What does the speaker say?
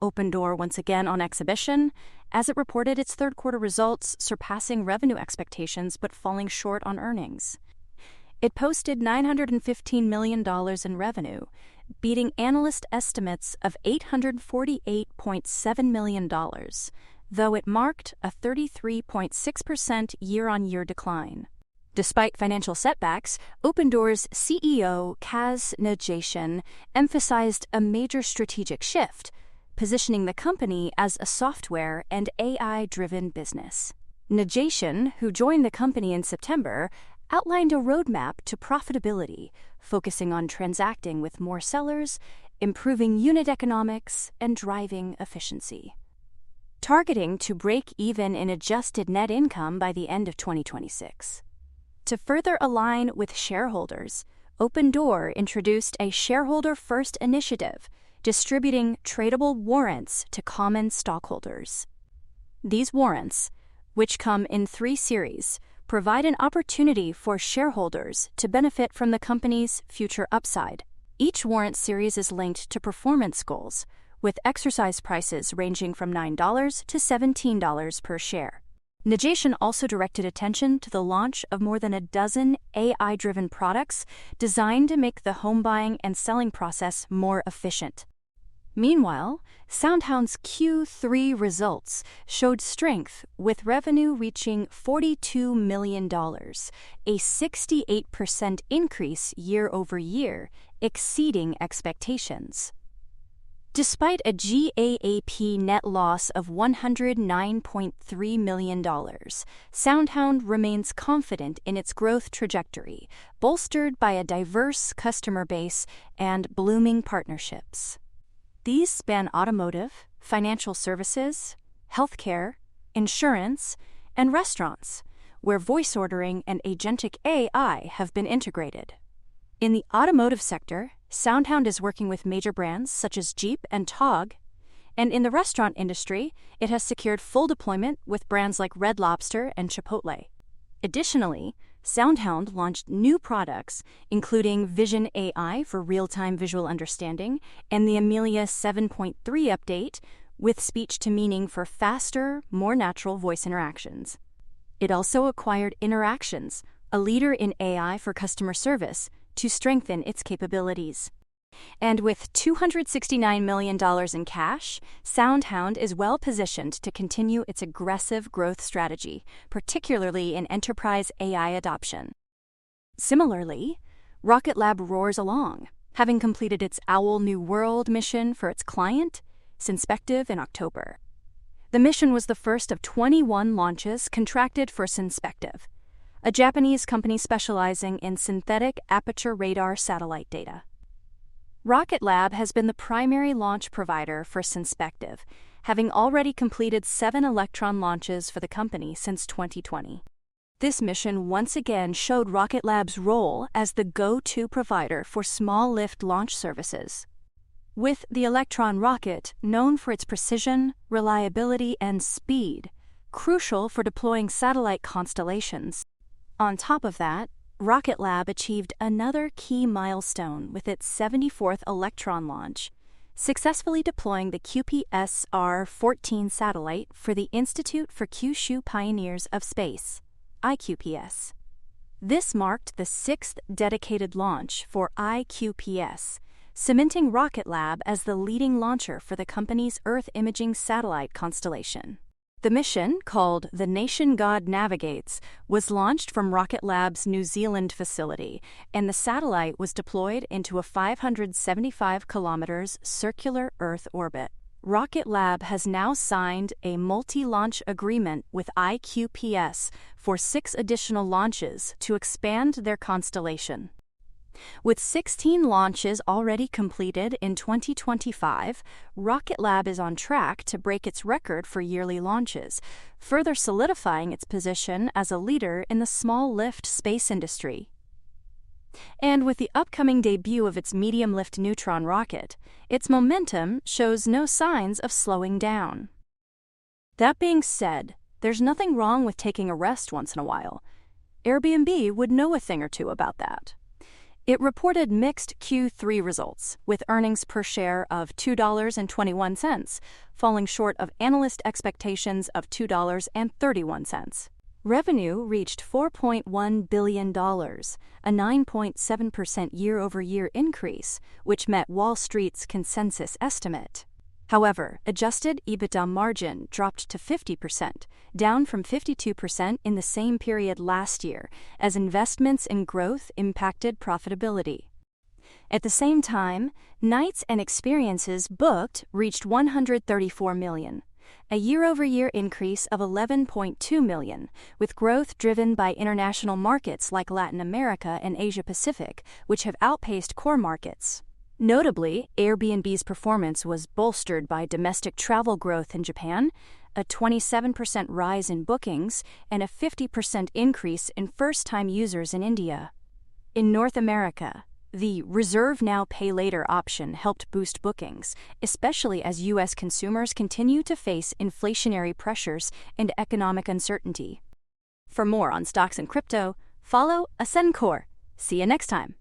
Opendoor once again on exhibition, as it reported its third-quarter results surpassing revenue expectations but falling short on earnings. It posted $915 million in revenue, beating analyst estimates of $848.7 million, though it marked a 33.6% year-on-year decline. Despite financial setbacks, Opendoor's CEO Kaz Najatian emphasized a major strategic shift, positioning the company as a software and AI-driven business. Najatian, who joined the company in September, outlined a roadmap to profitability, focusing on transacting with more sellers, improving unit economics, and driving efficiency. Targeting to break even in adjusted net income by the end of 2026. To further align with shareholders, Opendoor introduced a shareholder-first initiative, distributing tradable warrants to common stockholders. These warrants, which come in 3 series, provide an opportunity for shareholders to benefit from the company's future upside. Each warrant series is linked to performance goals, with exercise prices ranging from $9 to $17 per share. Najatian also directed attention to the launch of more than a dozen AI-driven products designed to make the home buying and selling process more efficient. Meanwhile, SoundHound's Q3 results showed strength, with revenue reaching $42 million, a 68% increase year-over-year, exceeding expectations. Despite a GAAP net loss of $109.3 million, SoundHound remains confident in its growth trajectory, bolstered by a diverse customer base and blooming partnerships. These span automotive, financial services, healthcare, insurance, and restaurants, where voice ordering and agentic AI have been integrated. In the automotive sector, SoundHound is working with major brands such as Jeep and Tog, and in the restaurant industry, it has secured full deployment with brands like Red Lobster and Chipotle. Additionally, SoundHound launched new products, including Vision AI for real-time visual understanding and the Amelia 7.3 update with speech-to-meaning for faster, more natural voice interactions. It also acquired Interactions, a leader in AI for customer service, to strengthen its capabilities. And with $269 million in cash, SoundHound is well positioned to continue its aggressive growth strategy, particularly in enterprise AI adoption. Similarly, Rocket Lab roars along, having completed its Owl New World mission for its client, Synspective, in October. The mission was the first of 21 launches contracted for Synspective, a Japanese company specializing in synthetic aperture radar satellite data. Rocket Lab has been the primary launch provider for Synspective, having already completed 7 Electron launches for the company since 2020. This mission once again showed Rocket Lab's role as the go-to provider for small-lift launch services. With the Electron rocket, known for its precision, reliability, and speed, crucial for deploying satellite constellations. On top of that, Rocket Lab achieved another key milestone with its 74th Electron launch, successfully deploying the QPSR-14 satellite for the Institute for Kyushu Pioneers of Space, IQPS. This marked the 6th dedicated launch for IQPS, cementing Rocket Lab as the leading launcher for the company's Earth imaging satellite constellation. The mission, called The Nation God Navigates, was launched from Rocket Lab's New Zealand facility, and the satellite was deployed into a 575 kilometers circular Earth orbit. Rocket Lab has now signed a multi-launch agreement with IQPS for 6 additional launches to expand their constellation. With 16 launches already completed in 2025, Rocket Lab is on track to break its record for yearly launches, further solidifying its position as a leader in the small-lift space industry. And with the upcoming debut of its medium-lift Neutron rocket, its momentum shows no signs of slowing down. That being said, there's nothing wrong with taking a rest once in a while. Airbnb would know a thing or two about that. It reported mixed Q3 results, with earnings per share of $2.21, falling short of analyst expectations of $2.31. Revenue reached $4.1 billion, a 9.7% year-over-year increase, which met Wall Street's consensus estimate. However, adjusted EBITDA margin dropped to 50%, down from 52% in the same period last year, as investments in growth impacted profitability. At the same time, nights and experiences booked reached 134 million, a year-over-year increase of 11.2 million, with growth driven by international markets like Latin America and Asia-Pacific, which have outpaced core markets. Notably, Airbnb's performance was bolstered by domestic travel growth in Japan, a 27% rise in bookings, and a 50% increase in first-time users in India. In North America, the Reserve Now Pay Later option helped boost bookings, especially as U.S. consumers continue to face inflationary pressures and economic uncertainty. For more on stocks and crypto, follow Ascencore. See you next time.